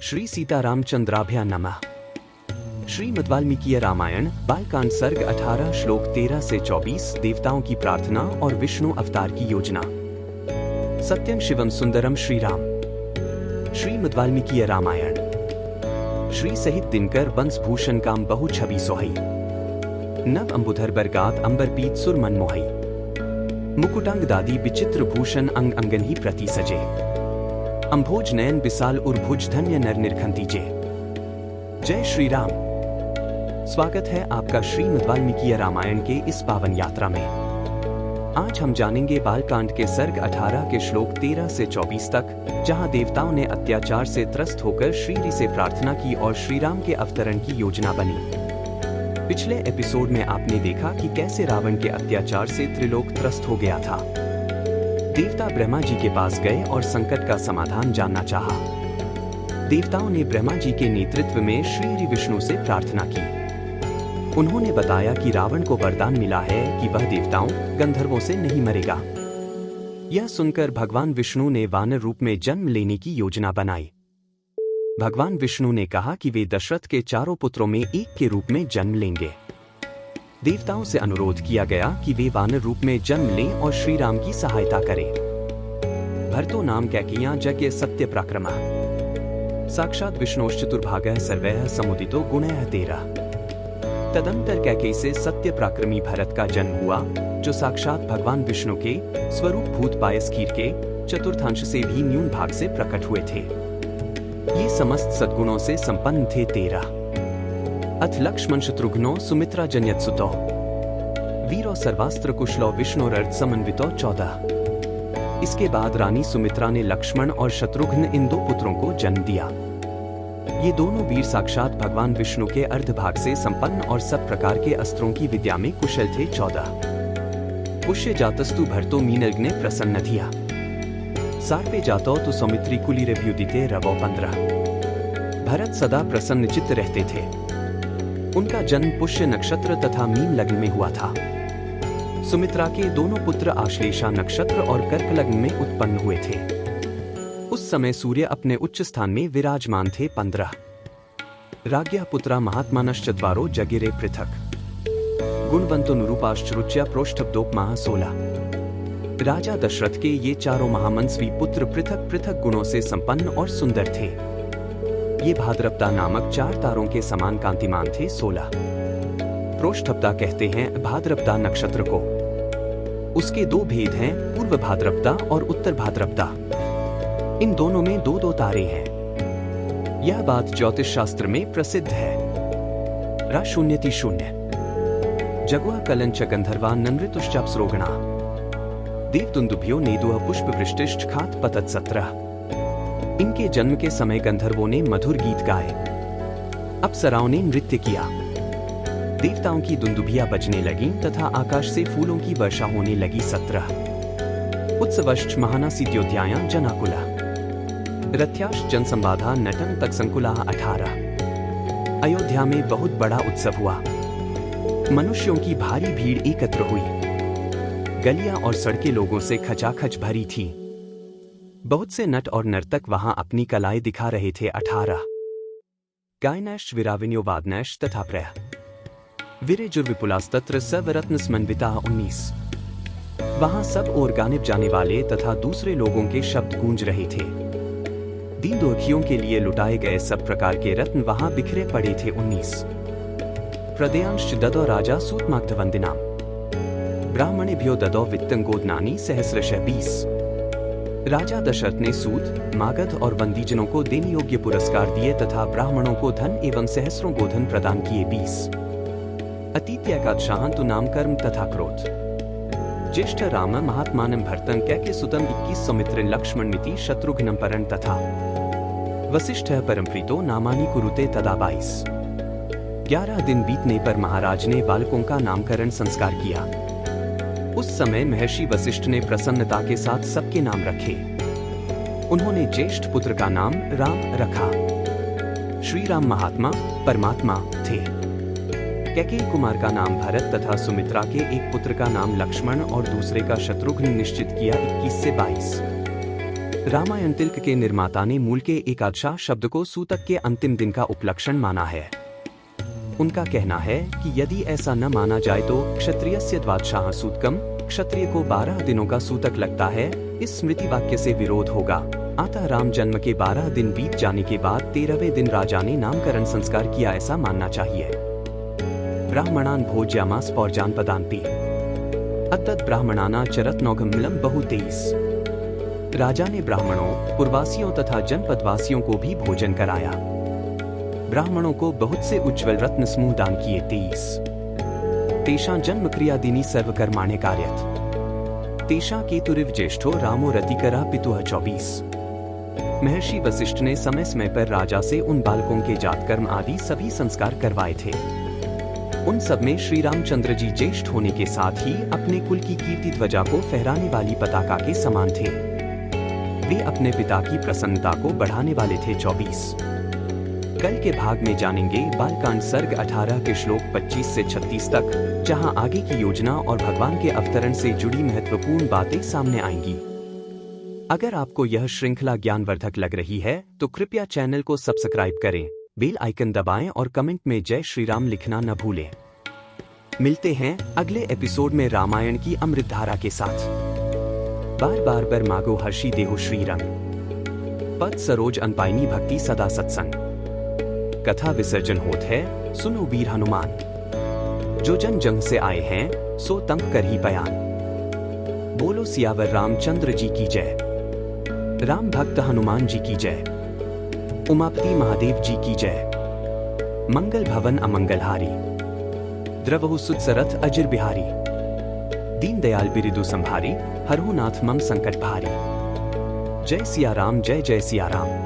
श्री सीतारामचंद्राभ्या नमः। श्रीमद् वाल्मीकि रामायण बालकांड सर्ग 18 श्लोक 13 से 24 देवताओं की प्रार्थना और विष्णु अवतार की योजना। सत्यं शिवम सुंदरम श्री राम। श्रीमद् वाल्मीकि रामायण। श्री सहित दिनकर वंशभूषण काम बहु छवि सोहई। नव अंबुधर बरगात अंबर पीत सुर मन मोहई। मुकुटांग दादी विचित्र भूषण अंग अंगन ही प्रति सजे। अंभोज नयन विशाल उर्भुज धन्य नर निरखंती जे। जय श्री राम। स्वागत है आपका श्रीमद् वाल्मीकि रामायण के इस पावन यात्रा में। आज हम जानेंगे बालकांड के सर्ग 18 के श्लोक 13 से 24 तक, जहां देवताओं ने अत्याचार से त्रस्त होकर श्री से प्रार्थना की और श्री राम के अवतरण की योजना बनी। पिछले एपिसोड में आपने देखा कि कैसे रावण के अत्याचार से त्रिलोक त्रस्त हो गया था। देवता ब्रह्मा जी के पास गए और संकट का समाधान जानना चाहा। देवताओं ने ब्रह्मा जी के नेतृत्व में श्री विष्णु से प्रार्थना की। उन्होंने बताया कि रावण को वरदान मिला है कि वह देवताओं गंधर्वों से नहीं मरेगा। यह सुनकर भगवान विष्णु ने वानर रूप में जन्म लेने की योजना बनाई। भगवान विष्णु ने कहा कि वे दशरथ के चारों पुत्रों में एक के रूप में जन्म लेंगे। देवताओं से अनुरोध किया गया कि वे वानर रूप में जन्म लें और श्री राम की सहायता करें। भरतो नाम कैकेय्या यज्ञ सत्य पराक्रम। साक्षात विष्णोश्चतुर्भागः सर्वैः समुदितो गुणैः तेरः। तदंतर कैकेयी से सत्य पराक्रमी भरत का जन्म हुआ, जो साक्षात भगवान विष्णु के स्वरूप भूत पायस खीर के चतुर्थांश से भी न्यून भाग से प्रकट हुए थे। ये समस्त सद्गुणों से संपन्न थे। 13 अथ लक्ष्मण शत्रुघ्नो सुमित्रा जन्यत्सुतो वीरो सर्वास्त्र कुशलो विष्णुरर्थ समन्वितो 14। इसके बाद रानी सुमित्रा ने लक्ष्मण और शत्रुघ्न इन दो पुत्रों को जन्म दिया। ये दोनों वीर साक्षात भगवान विष्णु के अर्धभाग से संपन्न और सब प्रकार के अस्त्रों की विद्या में कुशल थे। 14 पुष्य जातस्तु भरतो मीनग्ने प्रसन्न धिया सार्पे जातो तो सौमित्री कुलीरभ्युदिते रवो 15। भरत सदा प्रसन्न चित्त रहते थे। उनका जन्म पुष्य नक्षत्र तथा मीन लग्न में हुआ था। सुमित्रा के दोनों पुत्र आश्लेषा नक्षत्र और कर्क लग्न में उत्पन्न हुए थे। उस समय सूर्य अपने उच्च स्थान में विराजमान थे। 15 राज्ञा पुत्रा महात्मानश्चत्वारो जगिरे पृथक गुणवंतो निरूपाश्चरुच्या प्रोष्ठब्दोपमाः 16। राजा दशरथ के ये चारों महामंसवी पुत्र पृथक पृथक गुणों से संपन्न और सुंदर थे। ये भाद्रपदा नामक 4 तारों के समान कांतिमान थे। 16 प्रोष्ठब्दा कहते हैं भाद्रपदा नक्षत्र को। उसके दो भेद हैं, पूर्व भाद्रपदा और उत्तर भाद्रपदा। इन दोनों में दो दो तारे हैं। यह बात ज्योतिष शास्त्र में प्रसिद्ध है। रा शून्यति शून्य जगुआ कलंच गंधर्वा ननृतुश्चाप्सरोगणा देवदुन्दुभ्यो नेदुः पुष्पवृष्टिश्च खात पतत 17। इनके जन्म के समय गंधर्वों ने मधुर गीत गाए, अप्सराओं ने नृत्य किया, देवताओं की दुंदुभियां बजने लगीं तथा आकाश से फूलों की वर्षा होने लगी। 17 उत्सवश्च महानासीत्योद्यायां जनाकुला रथ्याश्च जनसंबाधा नटं तक संकुला। 18 अयोध्या में बहुत बड़ा उत्सव हुआ। मनुष्यों की भारी भीड़ एकत्र हुई। गलियां और सड़कें लोगों से खचाखच भरी थी। बहुत से नट और नर्तक वहां अपनी कलाएं दिखा रहे थे। 18 गायनश्च विराविन्यो वादनश्च तथा प्रह विरेजुर्विपुलास्तत्र सवरत्नस्मन्विताः। 19 वहां सब ओर गाने जाने वाले तथा दूसरे लोगों के शब्द गूंज रहे थे। दीन दुखियों के लिए लुटाए गए सब प्रकार के रत्न वहां बिखरे पड़े थे। 19 प्रदयांश्च ददो राजा सूतमाग्धवन्दिनां ब्राह्मणेभ्यो ददो वित्तं गोदनानि सहस्रशः। 20 राजा दशरथ ने सूत, मागध और वंदीजनों को देने योग्य पुरस्कार दिए तथा ब्राह्मणों को धन एवं सहस्रों गोधन प्रदान किए। 20 अतीत्यकादशाहं तु नाम कर्म तथा क्रोध ज्येष्ठ राम महात्मानं भरतं कैके सुतं 21 सौमित्रिं लक्ष्मणमिति शत्रुघ्नं परं तथा वसिष्ठः परमप्रीतो नामानि कुरुते तदा। 22 11 दिन बीतने पर महाराज ने बालकों का नामकरण संस्कार किया। उस समय महर्षि वशिष्ठ ने प्रसन्नता के साथ सबके नाम रखे। उन्होंने ज्येष्ठ पुत्र का नाम राम रखा। श्री राम महात्मा परमात्मा थे। कैकेयी कुमार का नाम भरत तथा सुमित्रा के एक पुत्र का नाम लक्ष्मण और दूसरे का शत्रुघ्न निश्चित किया। 21 से 22 रामायण तिलक के निर्माता ने मूल के एकादशा शब्द को सूतक के अंतिम दिन का उपलक्षण माना है। उनका कहना है कि यदि ऐसा न माना जाए तो क्षत्रियस्य द्वादशाः सूतकम, क्षत्रिय को 12 दिनों का सूतक लगता है, इस स्मृति वाक्य से विरोध होगा। अतः राम जन्म के 12 दिन बीत जाने के बाद 13वें दिन राजा ने नामकरण संस्कार किया, ऐसा मानना चाहिए। ब्राह्मणान भोज्यामास पौर्जान पदान्ति अतत ब्राह्मणाना चरत्नौघमिलम बहु 23। राजा ने ब्राह्मणों, पुरवासियों तथा जनपदवासियों को भी भोजन कराया। ब्राह्मणों को बहुत से उज्ज्वल रत्न समूह दान किए 23। तेषां जन्म क्रियादिनी सर्वकर्माण्य कार्यत तेषां केतुरिव ज्येष्ठो रामो रतिकरः पितुः 24। महर्षि वशिष्ठ ने समय समय पर राजा से उन बालकों के जातकर्म आदि सभी संस्कार करवाए थे। उन सब में श्री रामचंद्र जी ज्येष्ठ होने के साथ ही अपने कुल की कीर्ति ध्वजा को फहराने वाली पताका के समान थे। वे अपने पिता की प्रसन्नता को बढ़ाने वाले थे 24। कल के भाग में जानेंगे बालकांड सर्ग 18 के श्लोक 25 से 36 तक, जहां आगे की योजना और भगवान के अवतरण से जुड़ी महत्वपूर्ण बातें सामने आएंगी। अगर आपको यह श्रृंखला ज्ञानवर्धक लग रही है तो कृपया चैनल को सब्सक्राइब करें, बेल आइकन दबाएं और कमेंट में जय श्री राम लिखना न भूलें। मिलते हैं अगले एपिसोड में रामायण की अमृत धारा के साथ। बार बार बर मागो हर्षि देहो श्री रंग, पद सरोज अनपाइनी भक्ति सदा सत्संग। कथा विसर्जन होत है, सुनो वीर हनुमान, जो जन जंग से आए हैं सो तंग कर ही बयान। बोलो सियावर रामचंद्र जी की जय, राम भक्त हनुमान जी की जय, उमापति महादेव जी की जय। मंगल भवन अमंगलहारी, द्रवहु सुत सरथ अजिर बिहारी। दीन दयाल बिरिदु संभारी, हरहु नाथ मम संकट भारी। जय सिया राम, जय जय सिया राम।